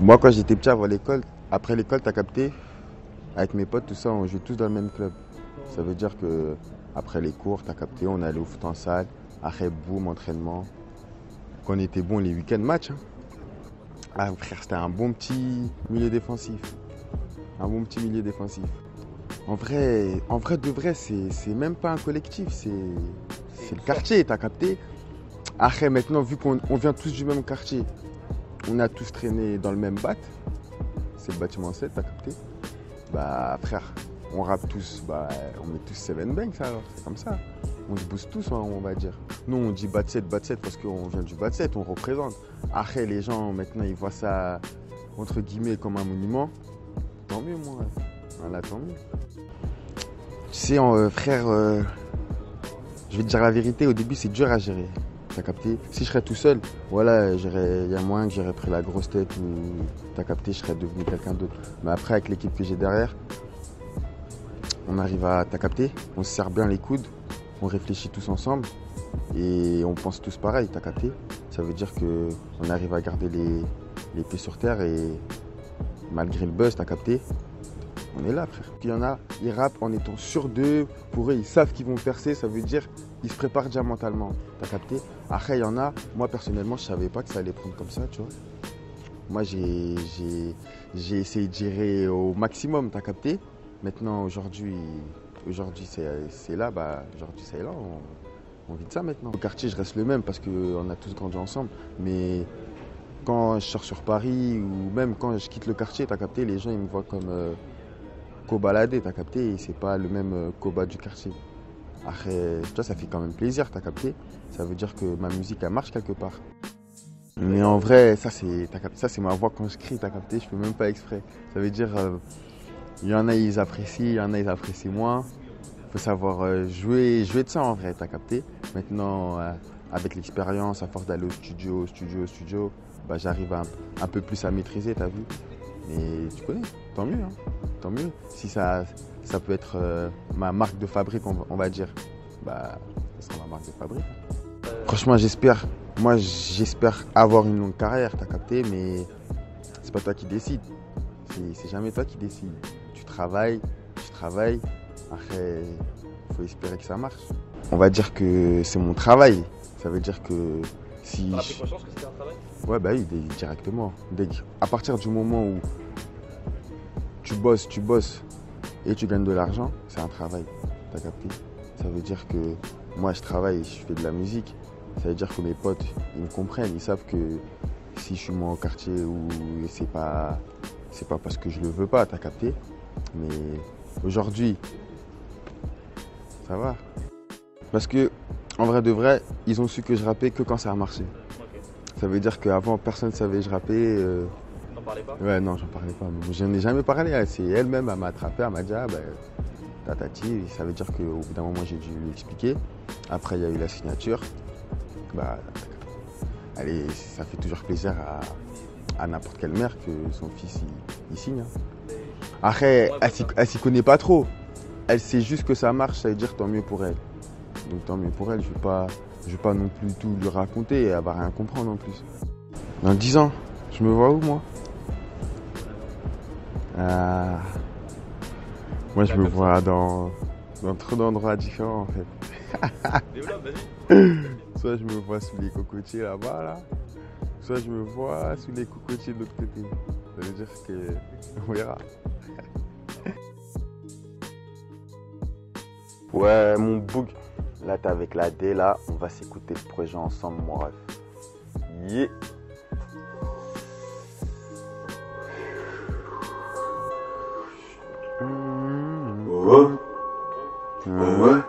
Moi, quand j'étais petit avant l'école, après l'école, t'as capté, avec mes potes, tout ça, on jouait tous dans le même club. Ça veut dire que après les cours, t'as capté, on allait au foot en salle, après boum, entraînement. Quand on était bon les week-ends, match, hein. Ah frère, c'était un bon petit milieu défensif. Un bon petit milieu défensif. En vrai de vrai, c'est même pas un collectif, c'est le quartier, t'as capté. Après, maintenant, vu qu'on vient tous du même quartier, on a tous traîné dans le même bat. C'est le bâtiment 7, t'as capté. Bah frère, on rappe tous, bah on met tous Seven Banks alors, c'est comme ça. On se booste tous, hein, on va dire. Nous on dit bat 7 parce qu'on vient du bat 7, on représente. Après les gens maintenant ils voient ça entre guillemets comme un monument. Tant mieux moi. Voilà, tant mieux. Tu sais frère, je vais te dire la vérité, au début c'est dur à gérer. T'as capté? Si je serais tout seul, voilà, il y a moyen que j'aurais pris la grosse tête ou t'as capté, je serais devenu quelqu'un d'autre. Mais après avec l'équipe que j'ai derrière, on arrive à, t'as capté, on se serre bien les coudes, on réfléchit tous ensemble et on pense tous pareil, t'as capté. Ça veut dire qu'on arrive à garder les pieds sur terre et malgré le buzz, t'as capté, on est là frère. Puis il y en a, ils rappent en étant sûrs d'eux, pour eux ils savent qu'ils vont percer, ça veut dire ils se préparent déjà mentalement, t'as capté. Après il y en a, moi personnellement je savais pas que ça allait prendre comme ça, tu vois. Moi j'ai essayé de gérer au maximum, t'as capté. Maintenant, aujourd'hui c'est là, bah, aujourd'hui c'est là, on vit de ça maintenant. Au quartier, je reste le même parce qu'on a tous grandi ensemble. Mais quand je sors sur Paris ou même quand je quitte le quartier, t'as capté, les gens ils me voient comme co-baladé, t'as capté, et c'est pas le même coba du quartier. Après, toi, ça fait quand même plaisir, t'as capté. Ça veut dire que ma musique, elle marche quelque part. Mais en vrai, ça c'est ma voix quand je crie, t'as capté, je fais même pas exprès. Ça veut dire, il y en a ils apprécient, il y en a ils apprécient moins. Il faut savoir jouer de ça en vrai, t'as capté. Maintenant, avec l'expérience, à force d'aller au studio, bah, j'arrive un peu plus à maîtriser, t'as vu. Mais tu connais, tant mieux, hein, tant mieux. Si ça peut être ma marque de fabrique, on va dire, bah, ça sera ma marque de fabrique. Franchement, j'espère avoir une longue carrière, t'as capté, mais c'est pas toi qui décides. C'est jamais toi qui décides. Tu travailles. Après, il faut espérer que ça marche. On va dire que c'est mon travail. Ça veut dire que si. T'as pris conscience que c'était un travail? Ouais, bah oui, directement. À partir du moment où tu bosses et tu gagnes de l'argent, c'est un travail. T'as capté? Ça veut dire que moi, je travaille, je fais de la musique. Ça veut dire que mes potes, ils me comprennent. Ils savent que si je suis moi au quartier ou c'est pas parce que je le veux pas, t'as capté? Mais aujourd'hui, ça va. Parce que, en vrai de vrai, ils ont su que je rappais que quand ça a marché. Ok. Ça veut dire qu'avant, personne ne savait que je rappais. T'en parlais pas? Ouais, non, j'en parlais pas. Je n'en ai jamais parlé. C'est elle-même, elle m'a attrapé, elle m'a dit, ah ben, tatati. Ça veut dire qu'au bout d'un moment, j'ai dû lui expliquer. Après, il y a eu la signature. Bah, allez, ça fait toujours plaisir à n'importe quelle mère que son fils il signe, hein. Après, elle s'y connaît pas trop. Elle sait juste que ça marche, ça veut dire tant mieux pour elle. Donc tant mieux pour elle, je vais pas non plus tout lui raconter et elle va rien comprendre en plus. Dans 10 ans, je me vois où moi? Ah, moi je me vois dans trop d'endroits différents en fait. Développe, vas-y. Soit je me vois sous les cocotiers là-bas là, soit je me vois sous les cocotiers de l'autre côté. Ça veut dire que on verra. Ouais mon bouc, là t'es avec la D là, on va s'écouter le projet ensemble mon ref. Yeah. Ouais.